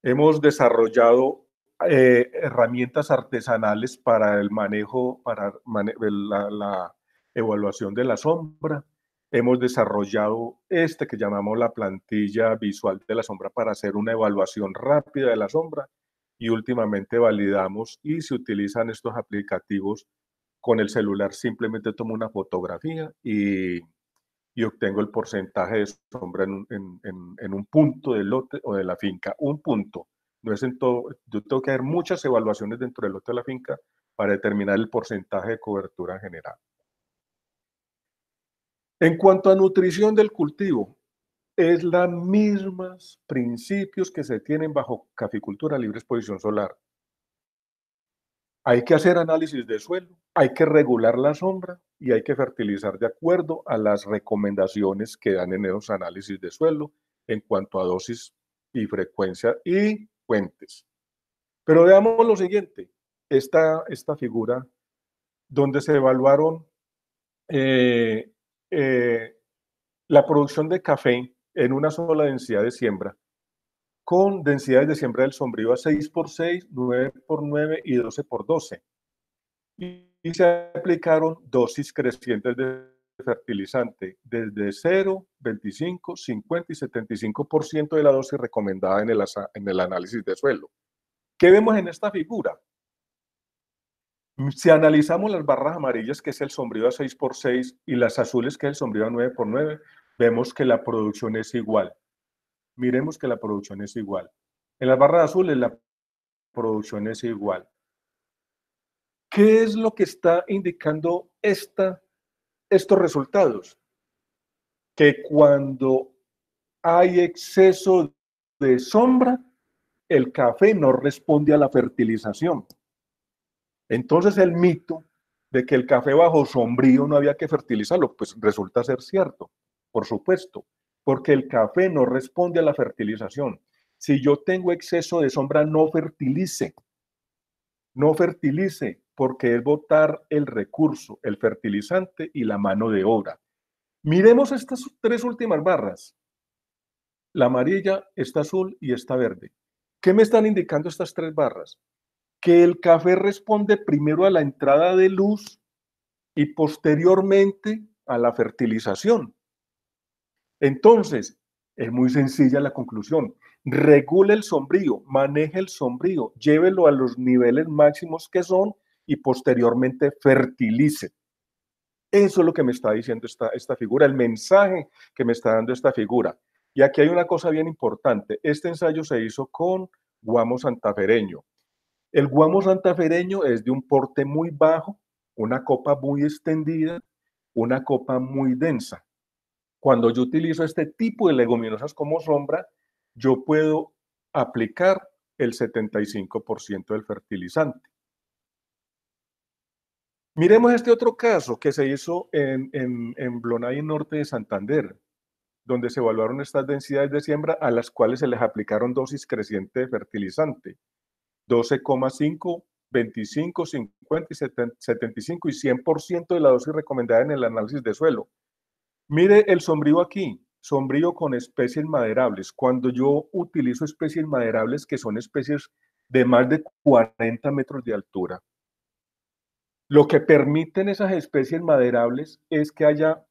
S1: Hemos desarrollado herramientas artesanales para el manejo, para la evaluación de la sombra. Hemos desarrollado que llamamos la plantilla visual de la sombra para hacer una evaluación rápida de la sombra, y últimamente validamos y se utilizan estos aplicativos con el celular. Simplemente tomo una fotografía y obtengo el porcentaje de sombra en un punto del lote o de la finca. Un punto, no es en todo. Yo tengo que hacer muchas evaluaciones dentro del lote de la finca para determinar el porcentaje de cobertura general. En cuanto a nutrición del cultivo, es los mismos principios que se tienen bajo caficultura libre exposición solar. Hay que hacer análisis de suelo, hay que regular la sombra y hay que fertilizar de acuerdo a las recomendaciones que dan en esos análisis de suelo en cuanto a dosis y frecuencia y fuentes. Pero veamos lo siguiente, esta figura donde se evaluaron eh, eh, la producción de café en una sola densidad de siembra, con densidades de siembra del sombrío a 6x6, 9x9 y 12x12. Y se aplicaron dosis crecientes de fertilizante desde 0, 25, 50 y 75% de la dosis recomendada en el análisis de suelo. ¿Qué vemos en esta figura? Si analizamos las barras amarillas, que es el sombrío a 6x6, y las azules, que es el sombrío a 9x9, vemos que la producción es igual. Miremos que la producción es igual. En las barras azules la producción es igual. ¿Qué es lo que está indicando estos resultados? Que cuando hay exceso de sombra, el café no responde a la fertilización. Entonces el mito de que el café bajo sombrío no había que fertilizarlo, pues resulta ser cierto, por supuesto, porque el café no responde a la fertilización. Si yo tengo exceso de sombra, no fertilice, porque es botar el recurso, el fertilizante y la mano de obra. Miremos estas tres últimas barras. La amarilla, esta azul y esta verde. ¿Qué me están indicando estas tres barras? Que el café responde primero a la entrada de luz y posteriormente a la fertilización. Entonces, es muy sencilla la conclusión. Regule el sombrío, maneje el sombrío, llévelo a los niveles máximos que son y posteriormente fertilice. Eso es lo que me está diciendo esta figura, el mensaje que me está dando esta figura. Y aquí hay una cosa bien importante. Este ensayo se hizo con guamo santafereño. El guamo santafereño es de un porte muy bajo, una copa muy extendida, una copa muy densa. Cuando yo utilizo este tipo de leguminosas como sombra, yo puedo aplicar el 75% del fertilizante. Miremos este otro caso que se hizo en Blonay, Norte de Santander, donde se evaluaron estas densidades de siembra a las cuales se les aplicaron dosis creciente de fertilizante. 12,5, 25, 50 y 75 y 100% de la dosis recomendada en el análisis de suelo. Mire el sombrío aquí, sombrío con especies maderables. Cuando yo utilizo especies maderables, que son especies de más de 40 metros de altura, lo que permiten esas especies maderables es que haya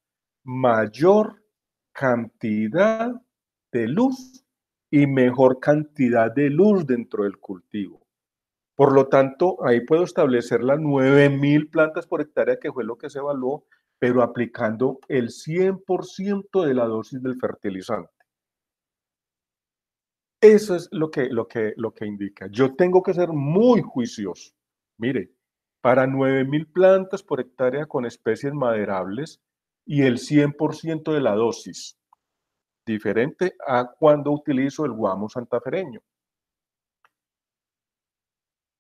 S1: mayor cantidad de luz y mejor cantidad de luz dentro del cultivo. Por lo tanto, ahí puedo establecer las 9.000 plantas por hectárea, que fue lo que se evaluó, pero aplicando el 100% de la dosis del fertilizante. Eso es lo que indica. Yo tengo que ser muy juicioso. Mire, para 9.000 plantas por hectárea con especies maderables y el 100% de la dosis, diferente a cuando utilizo el guamo santafereño.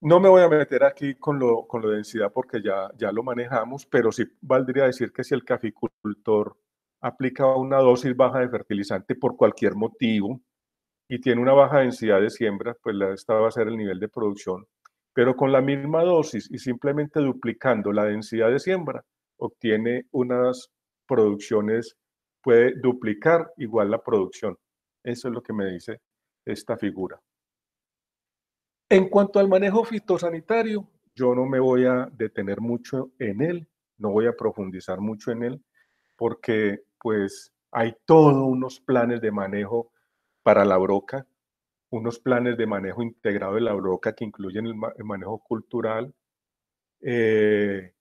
S1: No me voy a meter aquí con lo de densidad porque ya lo manejamos, pero sí valdría decir que si el caficultor aplica una dosis baja de fertilizante por cualquier motivo y tiene una baja densidad de siembra, pues esta va a ser el nivel de producción. Pero con la misma dosis y simplemente duplicando la densidad de siembra, obtiene unas producciones, puede duplicar igual la producción. Eso es lo que me dice esta figura. En cuanto al manejo fitosanitario, yo no me voy a detener mucho en él, no voy a profundizar mucho en él, porque pues hay todos unos planes de manejo para la broca, unos planes de manejo integrado de la broca que incluyen el manejo cultural, el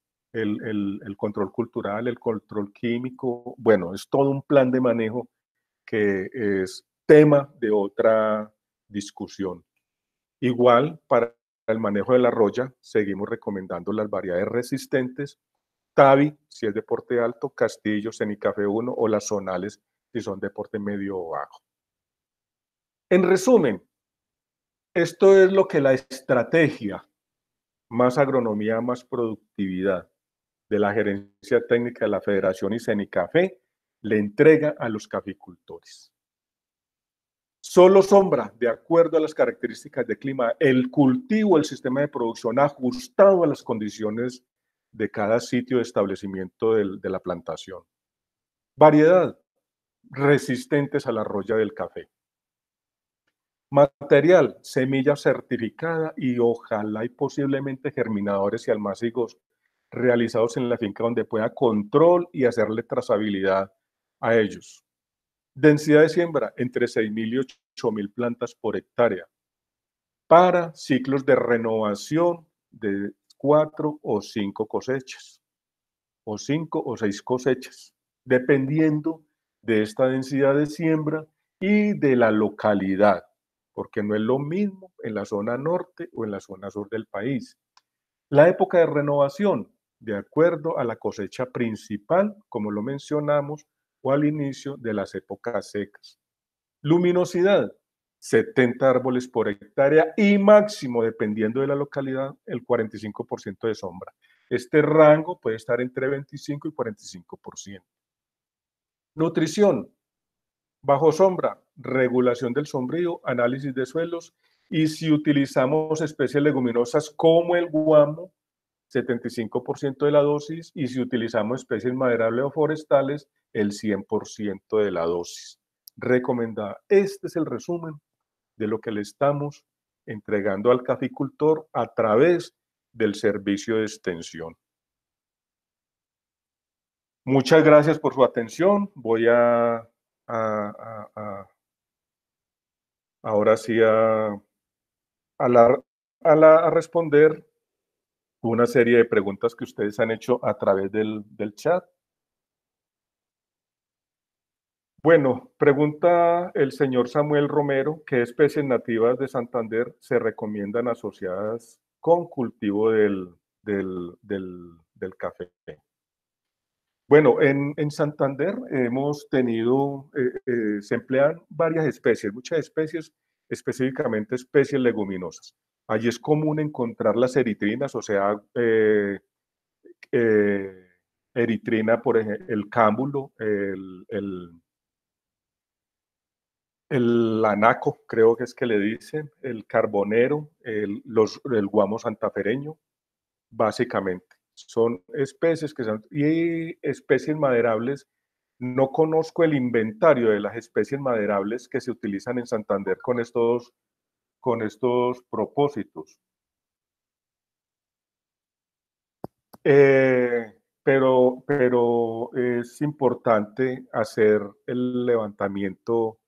S1: control cultural, el control químico. Bueno, es todo un plan de manejo que es tema de otra discusión. Igual para el manejo de la roya, seguimos recomendando las variedades resistentes, Tavi, si es deporte alto, Castillo, Cenicafé 1 o las zonales, si son deporte medio o bajo. En resumen, esto es lo que la estrategia, más agronomía, más productividad de la gerencia técnica de la Federación y Cenicafé le entrega a los caficultores. Solo sombra, de acuerdo a las características de clima, el cultivo, el sistema de producción ajustado a las condiciones de cada sitio de establecimiento de la plantación. Variedad, resistentes a la roya del café. Material, semilla certificada y ojalá y posiblemente germinadores y almácigos realizados en la finca donde pueda control y hacerle trazabilidad a ellos. Densidad de siembra entre 6.000 y 8.000 plantas por hectárea para ciclos de renovación de 4 o 5 cosechas o 5 o 6 cosechas, dependiendo de esta densidad de siembra y de la localidad, porque no es lo mismo en la zona norte o en la zona sur del país. La época de renovación, de acuerdo a la cosecha principal, como lo mencionamos, o al inicio de las épocas secas. Luminosidad, 70 árboles por hectárea y máximo, dependiendo de la localidad, el 45% de sombra. Este rango puede estar entre 25 y 45%. Nutrición, bajo sombra, regulación del sombrío, análisis de suelos y si utilizamos especies leguminosas como el guamo, 75% de la dosis y si utilizamos especies maderables o forestales, el 100% de la dosis recomendada. Este es el resumen de lo que le estamos entregando al caficultor a través del servicio de extensión. Muchas gracias por su atención. Voy ahora sí a responder una serie de preguntas que ustedes han hecho a través del chat. Bueno, pregunta el señor Samuel Romero, ¿qué especies nativas de Santander se recomiendan asociadas con cultivo del café? Bueno, en Santander hemos tenido, se emplean varias especies, muchas especies, específicamente especies leguminosas. Allí es común encontrar las eritrinas, o sea, eritrina, por ejemplo, el cámbulo, el anaco, creo que es que le dicen, el carbonero, el guamo santafereño, básicamente. Son especies que son, y especies maderables. No conozco el inventario de las especies maderables que se utilizan en Santander con estos propósitos. Pero es importante hacer el levantamiento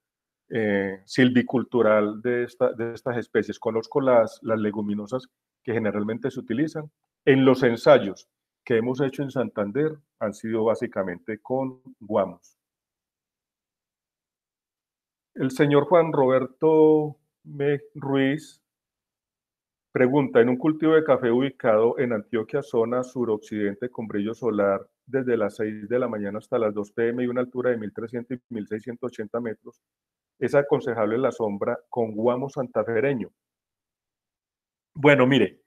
S1: silvicultural de estas especies. Conozco las leguminosas que generalmente se utilizan. En los ensayos que hemos hecho en Santander han sido básicamente con guamos. El señor Juan Roberto Ruiz pregunta, en un cultivo de café ubicado en Antioquia, zona suroccidente con brillo solar desde las 6 de la mañana hasta las 2 p.m. y una altura de 1.300 y 1.680 metros, es aconsejable la sombra con guamo santafereño. Bueno, mire,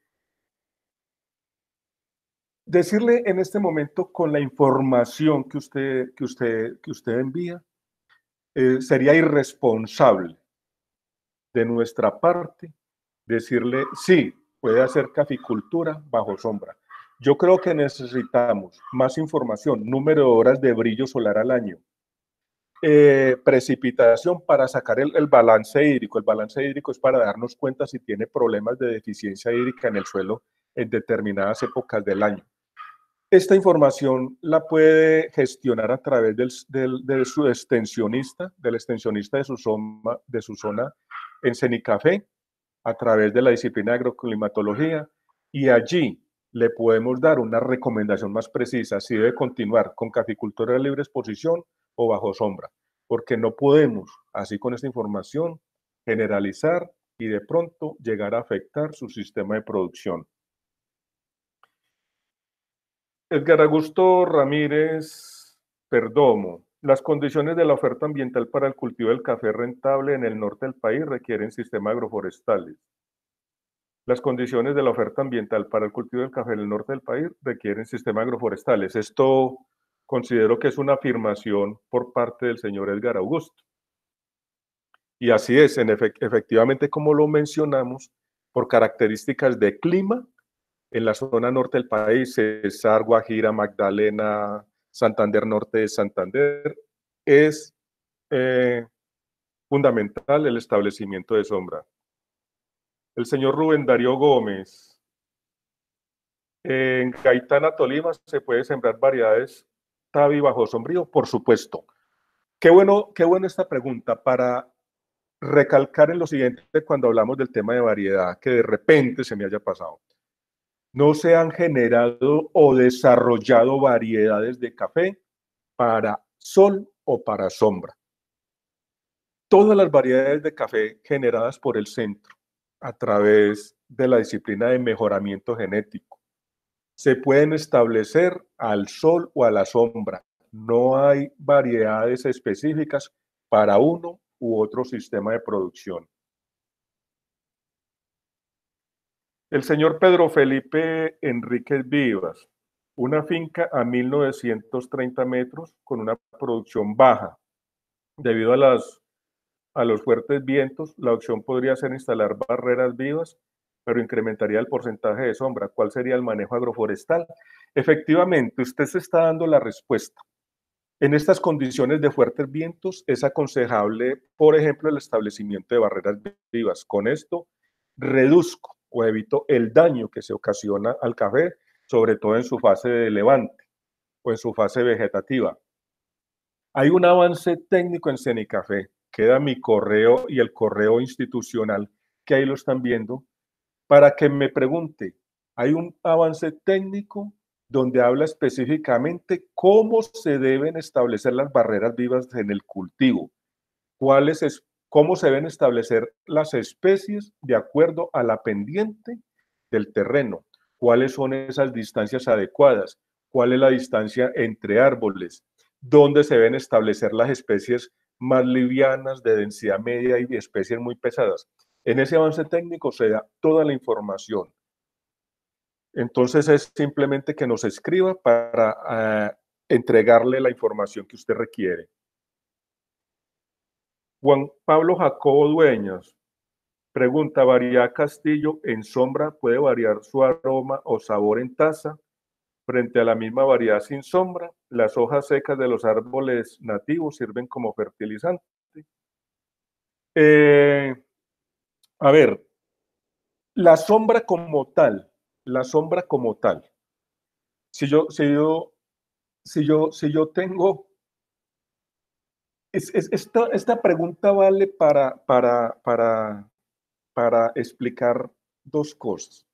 S1: decirle en este momento con la información que usted envía, sería irresponsable de nuestra parte decirle, sí, puede hacer caficultura bajo sombra. Yo creo que necesitamos más información, número de horas de brillo solar al año, precipitación para sacar el balance hídrico. El balance hídrico es para darnos cuenta si tiene problemas de deficiencia hídrica en el suelo en determinadas épocas del año. Esta información la puede gestionar a través de su extensionista, del extensionista de su zona en Cenicafé, a través de la disciplina de agroclimatología, y allí le podemos dar una recomendación más precisa si debe continuar con caficultura de libre exposición o bajo sombra, porque no podemos, así con esta información, generalizar y de pronto llegar a afectar su sistema de producción. Edgar Augusto Ramírez Perdomo. Las condiciones de la oferta ambiental para el cultivo del café rentable en el norte del país requieren sistemas agroforestales. Las condiciones de la oferta ambiental para el cultivo del café en el norte del país requieren sistemas agroforestales. Esto considero que es una afirmación por parte del señor Edgar Augusto. Y así es, efectivamente, como lo mencionamos, por características de clima, en la zona norte del país, Cesar, Guajira, Magdalena, Santander Norte de Santander, es fundamental el establecimiento de sombra. El señor Rubén Darío Gómez. En Gaitana, Tolima, ¿se puede sembrar variedades Tabi bajo sombrío? Por supuesto. Qué bueno esta pregunta para recalcar en lo siguiente cuando hablamos del tema de variedad, que de repente se me haya pasado. No se han generado o desarrollado variedades de café para sol o para sombra. Todas las variedades de café generadas por el centro a través de la disciplina de mejoramiento genético se pueden establecer al sol o a la sombra. No hay variedades específicas para uno u otro sistema de producción. El señor Pedro Felipe Enríquez Vivas, una finca a 1930 metros con una producción baja. Debido a los fuertes vientos, la opción podría ser instalar barreras vivas, pero incrementaría el porcentaje de sombra. ¿Cuál sería el manejo agroforestal? Efectivamente, usted se está dando la respuesta. En estas condiciones de fuertes vientos es aconsejable, por ejemplo, el establecimiento de barreras vivas. Con esto reduzco o evito el daño que se ocasiona al café, sobre todo en su fase de levante o en su fase vegetativa. Hay un avance técnico en Cenicafé, queda mi correo y el correo institucional, que ahí lo están viendo, para que me pregunte. Hay un avance técnico donde habla específicamente cómo se deben establecer las barreras vivas en el cultivo, cómo se deben establecer las especies de acuerdo a la pendiente del terreno, cuáles son esas distancias adecuadas, cuál es la distancia entre árboles, dónde se deben establecer las especies más livianas, de densidad media y de especies muy pesadas. En ese avance técnico se da toda la información. Entonces es simplemente que nos escriba para entregarle la información que usted requiere. Juan Pablo Jacobo Dueñas pregunta, ¿variedad Castillo en sombra puede variar su aroma o sabor en taza frente a la misma variedad sin sombra? Las hojas secas de los árboles nativos sirven como fertilizante. A ver, la sombra como tal, si yo tengo, esta pregunta vale para explicar dos cosas.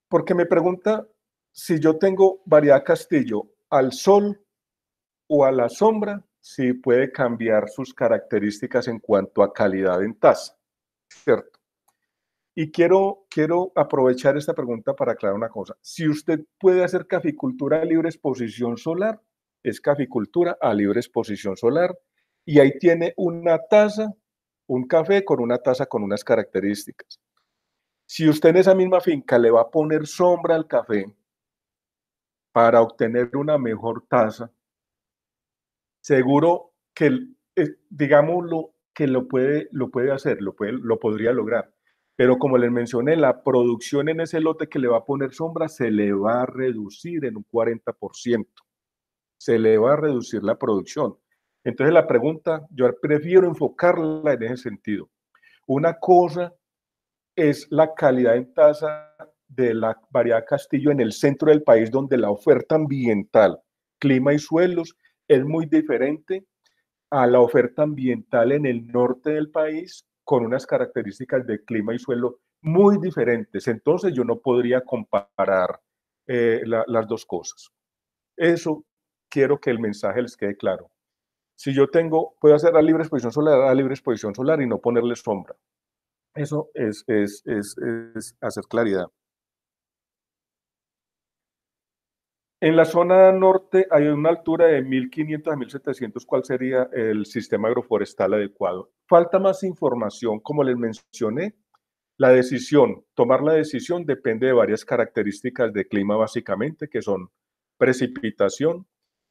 S1: Porque me pregunta si yo tengo variedad Castillo al sol o a la sombra, si puede cambiar sus características en cuanto a calidad en taza, ¿cierto? Y quiero aprovechar esta pregunta para aclarar una cosa. Si usted puede hacer caficultura a libre exposición solar, es caficultura a libre exposición solar, y ahí tiene una taza, un café con una taza con unas características. Si usted en esa misma finca le va a poner sombra al café para obtener una mejor taza, seguro que, digámoslo, que lo puede hacer, lo podría lograr. Pero como les mencioné, la producción en ese lote que le va a poner sombra se le va a reducir en un 40%. Se le va a reducir la producción. Entonces la pregunta, yo prefiero enfocarla en ese sentido. Una cosa es la calidad en taza de la variedad Castillo en el centro del país, donde la oferta ambiental, clima y suelos es muy diferente a la oferta ambiental en el norte del país, con unas características de clima y suelo muy diferentes. Entonces yo no podría comparar las dos cosas. Eso quiero que el mensaje les quede claro. Si yo puedo hacer a libre exposición solar y no ponerle sombra. Eso es hacer claridad. En la zona norte hay una altura de 1500 a 1700. ¿Cuál sería el sistema agroforestal adecuado? Falta más información, como les mencioné. Tomar la decisión depende de varias características de clima básicamente, que son precipitación,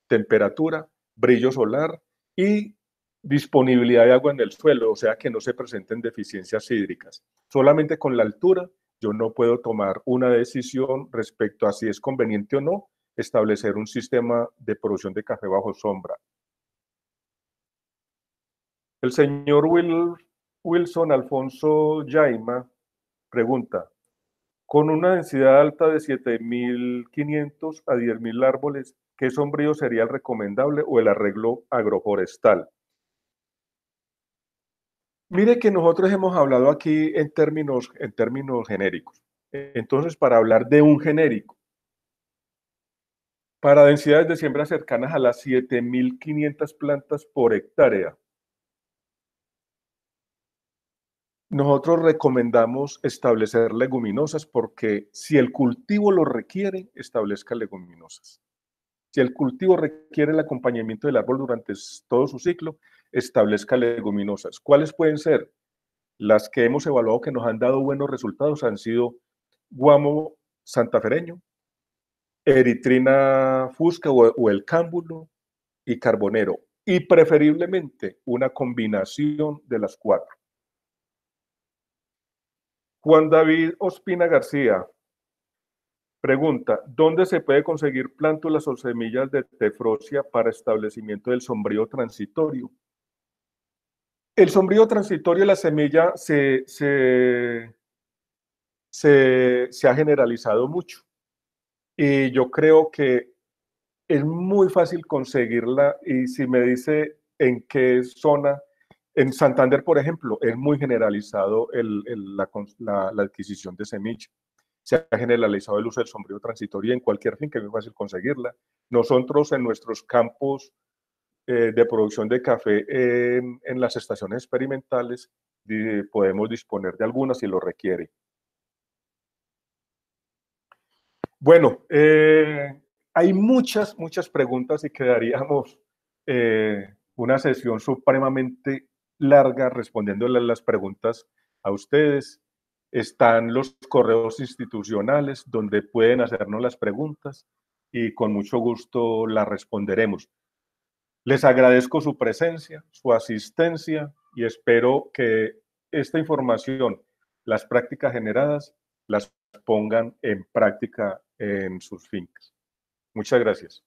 S1: temperatura, brillo solar y disponibilidad de agua en el suelo, o sea que no se presenten deficiencias hídricas. Solamente con la altura yo no puedo tomar una decisión respecto a si es conveniente o no establecer un sistema de producción de café bajo sombra. El señor Wilson Alfonso Yaima pregunta, con una densidad alta de 7.500 a 10.000 árboles, ¿qué sombrío sería el recomendable o el arreglo agroforestal? Mire que nosotros hemos hablado aquí en términos genéricos. Entonces, para hablar de un genérico, para densidades de siembra cercanas a las 7.500 plantas por hectárea, nosotros recomendamos establecer leguminosas porque si el cultivo lo requiere, establezca leguminosas. Si el cultivo requiere el acompañamiento del árbol durante todo su ciclo, establezca leguminosas. ¿Cuáles pueden ser? Las que hemos evaluado que nos han dado buenos resultados han sido guamo santafereño, eritrina fusca o el cámbulo y carbonero. Y preferiblemente una combinación de las cuatro. Juan David Ospina García pregunta, ¿dónde se puede conseguir plántulas o semillas de tefrosia para establecimiento del sombrío transitorio? El sombrío transitorio, la semilla se ha generalizado mucho y yo creo que es muy fácil conseguirla y si me dice en qué zona, en Santander, por ejemplo, es muy generalizado la adquisición de semilla. Se ha generalizado el uso del sombrío transitorio en cualquier finca, es muy fácil conseguirla. Nosotros en nuestros campos de producción de café en las estaciones experimentales podemos disponer de algunas si lo requiere. Bueno, hay muchas preguntas y quedaríamos una sesión supremamente larga respondiéndole las preguntas a ustedes. Están los correos institucionales donde pueden hacernos las preguntas y con mucho gusto las responderemos. Les agradezco su presencia, su asistencia y espero que esta información, las prácticas generadas, las pongan en práctica en sus fincas. Muchas gracias.